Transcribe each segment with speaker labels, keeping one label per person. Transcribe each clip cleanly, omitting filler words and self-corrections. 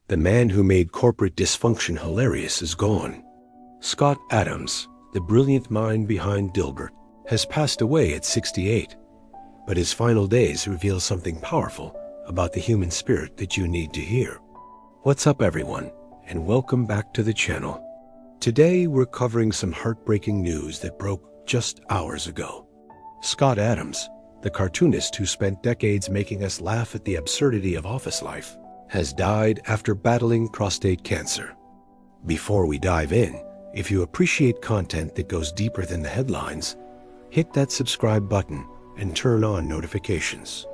Speaker 1: The man who made corporate dysfunction hilarious is gone. Scott Adams, the brilliant mind behind Dilbert, has passed away at 68, but his final days reveal something powerful about the human spirit that you need to hear. What's up, everyone, and welcome back to the channel. Today we're covering some heartbreaking news that broke just hours ago. Scott Adams, the cartoonist who spent decades making us laugh at the absurdity of office life, has died after battling prostate cancer. Before we dive in, if you appreciate content that goes deeper than the headlines, hit that subscribe button and turn on notifications.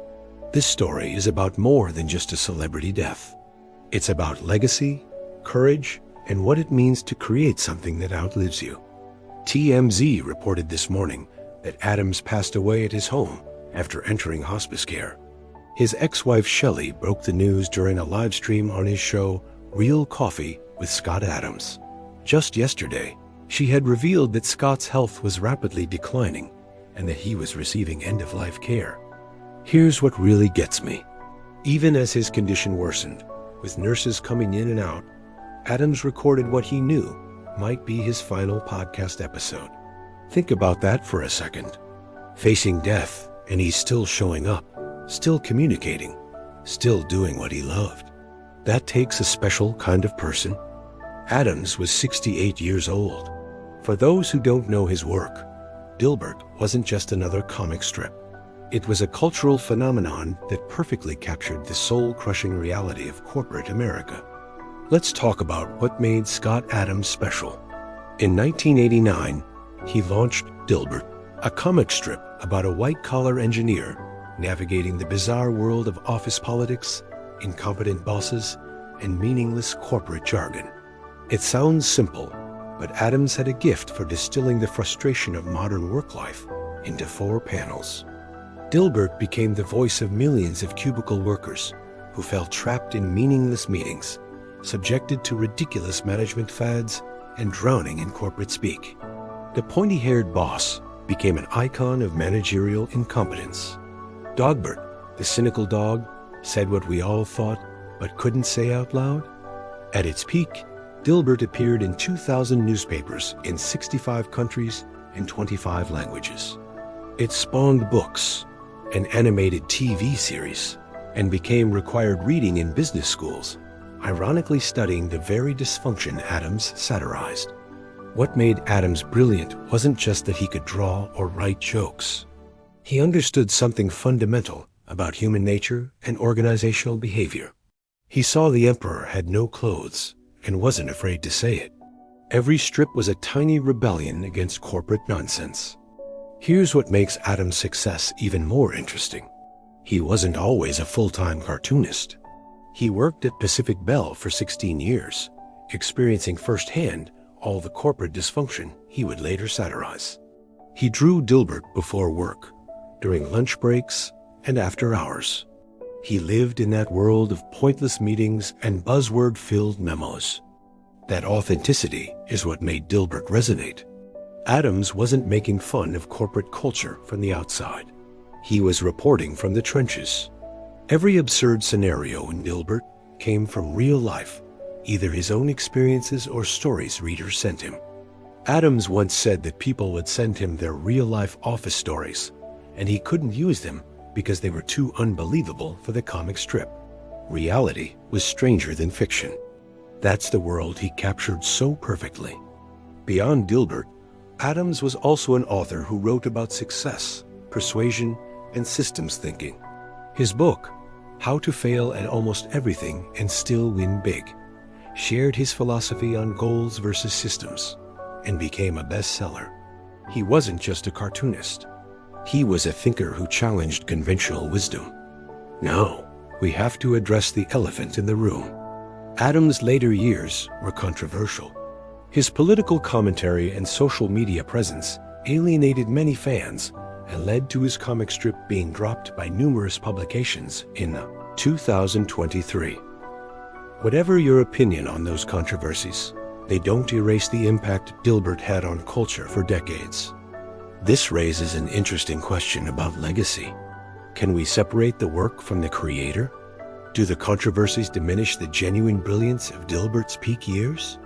Speaker 1: This story is about more than just a celebrity death. It's about legacy, courage, and what it means to create something that outlives you. TMZ reported this morning that Adams passed away at his home after entering hospice care. His ex-wife Shelley broke the news during a live stream on his show Real Coffee with Scott Adams. Just yesterday, she had revealed that Scott's health was rapidly declining and that he was receiving end-of-life care. Here's what really gets me. Even as his condition worsened, with nurses coming in and out, Adams recorded what he knew might be his final podcast episode. Think about that for a second. Facing death, and he's still showing up, still communicating, still doing what he loved. That takes a special kind of person. Adams was 68 years old. For those who don't know his work, Dilbert wasn't just another comic strip. It was a cultural phenomenon that perfectly captured the soul-crushing reality of corporate America. Let's talk about what made Scott Adams special. In 1989, he launched Dilbert, a comic strip about a white-collar engineer navigating the bizarre world of office politics, incompetent bosses, and meaningless corporate jargon. It sounds simple, but Adams had a gift for distilling the frustration of modern work life into 4 panels. Dilbert became the voice of millions of cubicle workers who felt trapped in meaningless meetings, subjected to ridiculous management fads, and drowning in corporate speak. The pointy-haired boss became an icon of managerial incompetence. Dogbert, the cynical dog, said what we all thought but couldn't say out loud. At its peak, Dilbert appeared in 2,000 newspapers in 65 countries and 25 languages. It spawned books, an animated TV series, and became required reading in business schools, ironically studying the very dysfunction Adams satirized. What made Adams brilliant wasn't just that he could draw or write jokes. He understood something fundamental about human nature and organizational behavior. He saw the emperor had no clothes and wasn't afraid to say it. Every strip was a tiny rebellion against corporate nonsense. Here's what makes Adams' success even more interesting. He wasn't always a full-time cartoonist. He worked at Pacific Bell for 16 years, experiencing firsthand all the corporate dysfunction he would later satirize. He drew Dilbert before work, during lunch breaks, and after hours. He lived in that world of pointless meetings and buzzword-filled memos. That authenticity is what made Dilbert resonate. Adams wasn't making fun of corporate culture from the outside. He was reporting from the trenches. Every absurd scenario in Dilbert came from real life, either his own experiences or stories readers sent him. Adams once said that people would send him their real-life office stories, and he couldn't use them because they were too unbelievable for the comic strip. Reality was stranger than fiction. That's the world he captured so perfectly. Beyond Dilbert, Adams was also an author who wrote about success, persuasion, and systems thinking. His book, How to Fail at Almost Everything and Still Win Big, shared his philosophy on goals versus systems, and became a bestseller. He wasn't just a cartoonist. He was a thinker who challenged conventional wisdom. Now, we have to address the elephant in the room. Adams' later years were controversial. His political commentary and social media presence alienated many fans and led to his comic strip being dropped by numerous publications in 2023. Whatever your opinion on those controversies, they don't erase the impact Dilbert had on culture for decades. This raises an interesting question about legacy. Can we separate the work from the creator? Do the controversies diminish the genuine brilliance of Dilbert's peak years?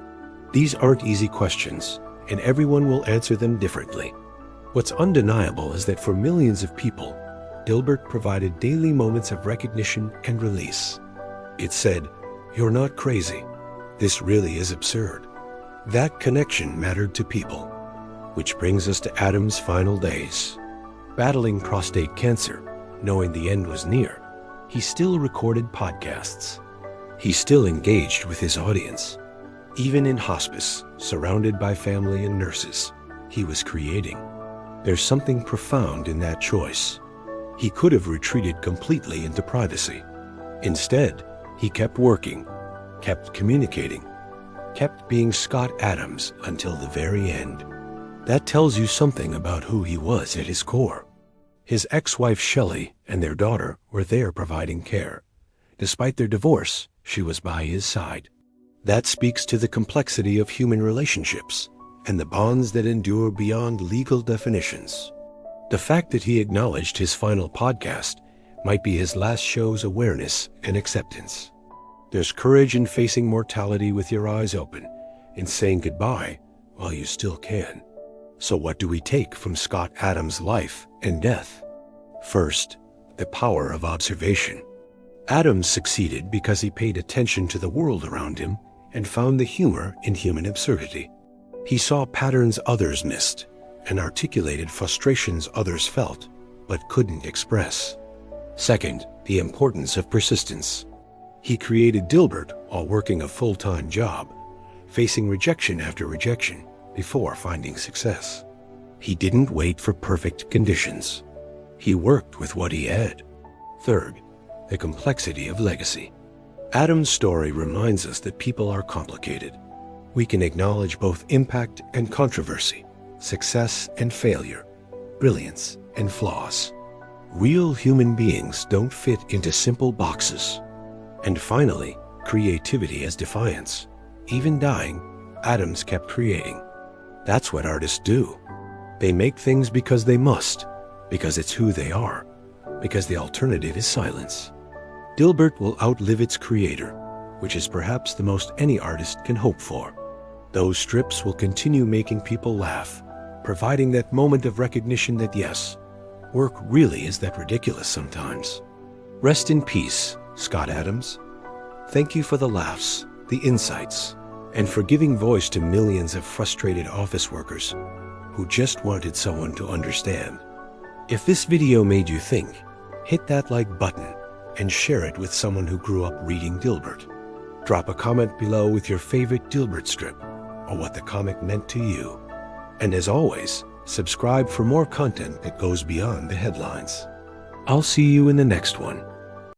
Speaker 1: These aren't easy questions, and everyone will answer them differently. What's undeniable is that for millions of people, Dilbert provided daily moments of recognition and release. It said, "You're not crazy. This really is absurd." That connection mattered to people. Which brings us to Adam's final days. Battling prostate cancer, knowing the end was near, he still recorded podcasts. He still engaged with his audience. Even in hospice, surrounded by family and nurses, he was creating. There's something profound in that choice. He could have retreated completely into privacy. Instead, he kept working, kept communicating, kept being Scott Adams until the very end. That tells you something about who he was at his core. His ex-wife Shelley and their daughter were there providing care. Despite their divorce, she was by his side. That speaks to the complexity of human relationships and the bonds that endure beyond legal definitions. The fact that he acknowledged his final podcast might be his last show's awareness and acceptance. There's courage in facing mortality with your eyes open, in saying goodbye while you still can. So what do we take from Scott Adams' life and death? First, the power of observation. Adams succeeded because he paid attention to the world around him and found the humor in human absurdity. He saw patterns others missed and articulated frustrations others felt but couldn't express. Second, the importance of persistence. He created Dilbert while working a full-time job, facing rejection after rejection before finding success. He didn't wait for perfect conditions. He worked with what he had. Third, the complexity of legacy. Adam's story reminds us that people are complicated. We can acknowledge both impact and controversy, success and failure, brilliance and flaws. Real human beings don't fit into simple boxes. And finally, creativity as defiance. Even dying, Adams kept creating. That's what artists do. They make things because they must, because it's who they are, because the alternative is silence. Dilbert will outlive its creator, which is perhaps the most any artist can hope for. Those strips will continue making people laugh, providing that moment of recognition that yes, work really is that ridiculous sometimes. Rest in peace, Scott Adams. Thank you for the laughs, the insights, and for giving voice to millions of frustrated office workers who just wanted someone to understand. If this video made you think, hit that like button and share it with someone who grew up reading Dilbert. Drop a comment below with your favorite Dilbert strip or what the comic meant to you. And as always, subscribe for more content that goes beyond the headlines. I'll see you in the next one.